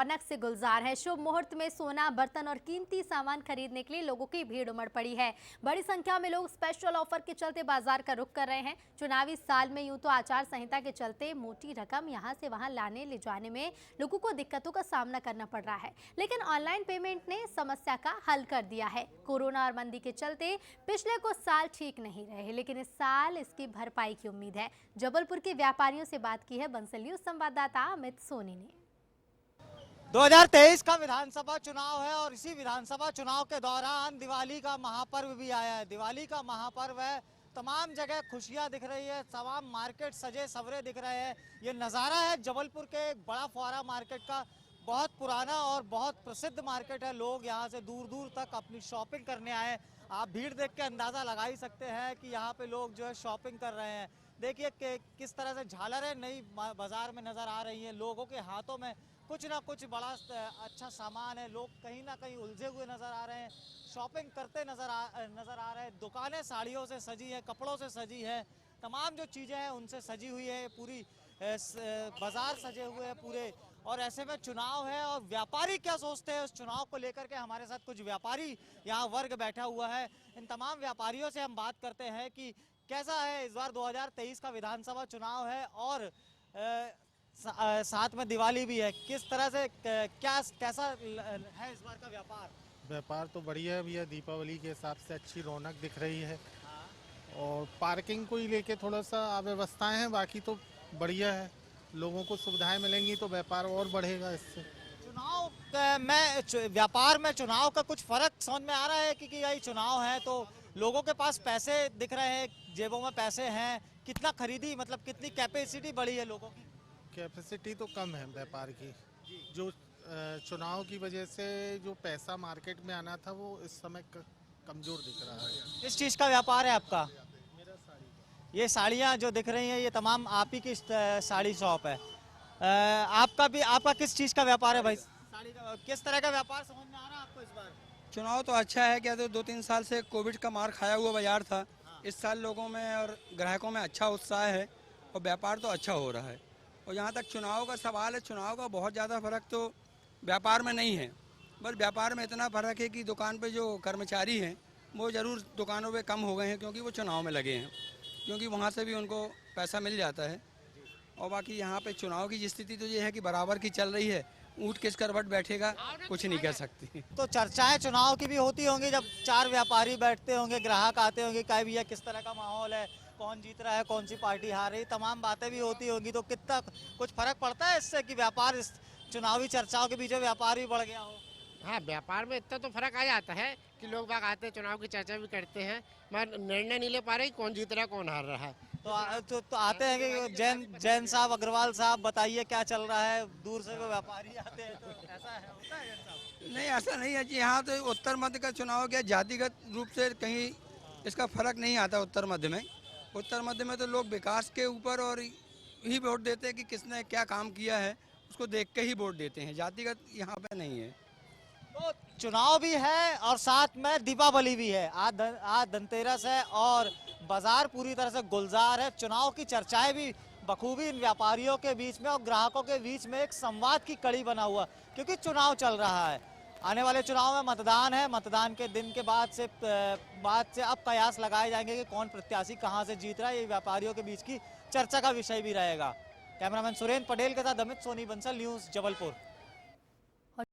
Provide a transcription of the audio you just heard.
रौनक से गुलजार है। शुभ मुहूर्त में सोना, बर्तन और कीमती सामान खरीदने के लिए लोगों की भीड़ उमड़ पड़ी है। बड़ी संख्या में लोग स्पेशल ऑफर के चलते बाजार का रुख कर रहे हैं। चुनावी साल में यूं तो आचार संहिता के चलते मोटी रकम यहां से वहां लाने ले जाने में लोगों को दिक्कतों का सामना करना पड़ रहा है, लेकिन ऑनलाइन पेमेंट ने समस्या का हल कर दिया है। कोरोना और मंदी के चलते पिछले कुछ साल ठीक नहीं रहे, लेकिन इस साल इसकी भरपाई की उम्मीद है। जबलपुर के व्यापारियों से बात की है बंसल न्यूज संवाददाता अमित सोनी ने। 2023 का विधानसभा चुनाव है और इसी विधानसभा चुनाव के दौरान दिवाली का महापर्व भी आया है। दिवाली का महापर्व है, तमाम जगह खुशियां दिख रही है, तमाम मार्केट सजे सवरे दिख रहे हैं। ये नज़ारा है जबलपुर के एक बड़ा फुआरा मार्केट का। बहुत पुराना और बहुत प्रसिद्ध मार्केट है। लोग यहाँ से दूर दूर तक अपनी शॉपिंग करने आए। आप भीड़ देख के अंदाज़ा लगा ही सकते हैं कि यहाँ पे लोग जो है शॉपिंग कर रहे हैं। देखिए किस तरह से झालरें नई बाजार में नज़र आ रही हैं। लोगों के हाथों में कुछ ना कुछ बड़ा अच्छा सामान है। लोग कहीं ना कहीं उलझे हुए नज़र आ रहे हैं, शॉपिंग करते नज़र आ रहे हैं। दुकानें साड़ियों से सजी है, कपड़ों से सजी है, तमाम जो चीज़ें हैं उनसे सजी हुई है। पूरी बाजार सजे हुए हैं पूरे। और ऐसे में चुनाव है और व्यापारी क्या सोचते हैं उस चुनाव को लेकर के। हमारे साथ कुछ व्यापारी यहाँ वर्ग बैठा हुआ है। इन तमाम व्यापारियों से हम बात करते हैं कि कैसा है इस बार 2023 का विधानसभा चुनाव है और साथ में दिवाली भी है। किस तरह से कैसा है इस बार का व्यापार? व्यापार तो बढ़िया है भैया, दीपावली के हिसाब से अच्छी रौनक दिख रही है। हाँ। और पार्किंग को ही लेके थोड़ा सा अव्यवस्थाएं हैं, बाकी तो बढ़िया है। लोगों को सुविधाएं मिलेंगी तो व्यापार और बढ़ेगा इससे। चुनाव में व्यापार में चुनाव का कुछ फर्क समझ में आ रहा है कि यही चुनाव है तो लोगों के पास पैसे दिख रहे हैं, जेबों में पैसे हैं। कितना खरीदी, मतलब कितनी कैपेसिटी बढ़ी है लोगों की? कैपेसिटी तो कम है व्यापार की। जो चुनाव की वजह से जो पैसा मार्केट में आना था वो इस समय कमजोर दिख रहा है। किस चीज़ का व्यापार है आपका? मेरा साड़ी का। ये साड़ियाँ जो दिख रही हैं ये तमाम आप ही की साड़ी शॉप है। आपका किस चीज़ का व्यापार है भाई? साड़ी का। किस तरह का व्यापार समझ में आ रहा है आपको इस बार? चुनाव तो अच्छा है। क्या तो 2-3 साल से कोविड का मार खाया हुआ बाजार था। इस साल लोगों में और ग्राहकों में अच्छा उत्साह है और व्यापार तो अच्छा हो रहा है। और जहाँ तक चुनाव का सवाल है, चुनाव का बहुत ज़्यादा फ़र्क तो व्यापार में नहीं है। बस व्यापार में इतना फ़र्क है कि दुकान पे जो कर्मचारी हैं वो ज़रूर दुकानों पे कम हो गए हैं, क्योंकि वो चुनाव में लगे हैं, क्योंकि वहाँ से भी उनको पैसा मिल जाता है। और बाकी यहाँ पे चुनाव की स्थिति तो ये है कि बराबर की चल रही है। ऊँट किस करवट बैठेगा कुछ नहीं कह सकती। तो चर्चाएं चुनाव की भी होती होंगी जब चार व्यापारी बैठते होंगे, ग्राहक आते होंगे, क्या भैया किस तरह का माहौल है, कौन जीत रहा है, कौन सी पार्टी हार रही, तमाम बातें भी होती होंगी। तो कितना कुछ फर्क पड़ता है इससे कि व्यापार इस चुनावी चर्चाओं के बीच में व्यापार भी बढ़ गया हो? हाँ, व्यापार में इतना तो फर्क आ जाता है कि लोग बाग आते हैं, चुनाव की चर्चा भी करते हैं, मगर निर्णय नहीं ले पा रहे कौन जीत रहा है कौन हार रहा है। तो आते हैं कि जैन साहब, अग्रवाल साहब बताइए क्या चल रहा है। दूर से वो व्यापारी आते हैं तो ऐसा है, होता है जैन साहब? नहीं, ऐसा नहीं है जी। यहाँ तो उत्तर मध्य का चुनाव क्या जातिगत रूप से कहीं इसका फर्क नहीं आता। उत्तर मध्य में तो लोग विकास के ऊपर और ही वोट देते हैं कि किसने क्या काम किया है, उसको देख के ही वोट देते हैं। जातिगत यहाँ पे नहीं है। तो चुनाव भी है और साथ में दीपावली भी है। आज धनतेरस है और बाजार पूरी तरह से गुलजार है। चुनाव की चर्चाएं भी बखूबी इन व्यापारियों के बीच में और ग्राहकों के बीच में एक संवाद की कड़ी बना हुआ, क्योंकि चुनाव चल रहा है। आने वाले चुनाव में मतदान है। मतदान के दिन के बाद से अब कयास लगाए जाएंगे कि कौन प्रत्याशी कहां से जीत रहा है। ये व्यापारियों के बीच की चर्चा का विषय भी रहेगा। कैमरामैन सुरेंद्र पटेल के साथ अमित सोनी, बंसल न्यूज, जबलपुर।